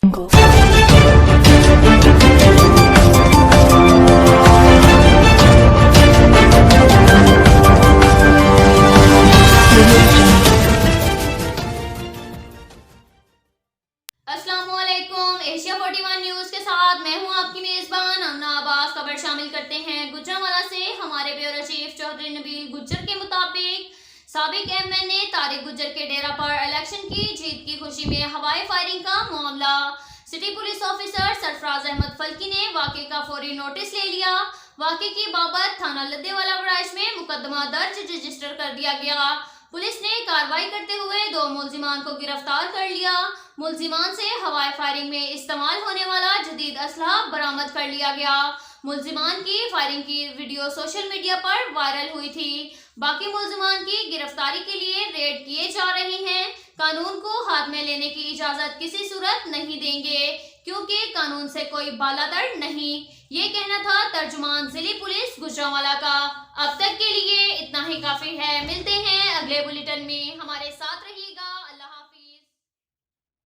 अस्सलामुअलैकुम, Asia 41 news के साथ मैं हूं आपकी मेजबान अमना अब्बास। खबर शामिल करते हैं गुजरांवाला से। हमारे ब्यूरो चीफ चौधरी नबील गुज्जर के मुताबिक साबिक एमएनए तारिक गुज्जर के डेरा पर इलेक्शन की जीत की खुशी में हवाई फायरिंग का मामला। City police officer Sarfaraz Ahmed Falki ने वाक़े का फौरी नोटिस ले लिया। वाक़े की बाबत थाना लद्देवाला ब्रांच में मुकदमा दर्ज रजिस्टर कर दिया गया। पुलिस ने कार्रवाई करते हुए 2 मुलजिमान को गिरफ्तार कर लिया। मुलजिमान से हवाई फायरिंग में इस्तेमाल होने वाला जदीद असलहा बरामद कर लिया गया। मुलजिमान की फायरिंग की वीडियो सोशल मीडिया पर वायरल हुई थी। बाकी मुलजिमान की गिरफ्तारी के लिए रेड किए जा रहे हैं। कानून को हाथ में लेने की इजाजत किसी सूरत नहीं देंगे, क्योंकि कानून से कोई बालादर नहीं। ये कहना था तर्जुमान जिले पुलिस गुजरांवाला का। अब तक के लिए इतना ही काफी है। मिलते हैं अगले बुलेटिन में, हमारे साथ रहिए।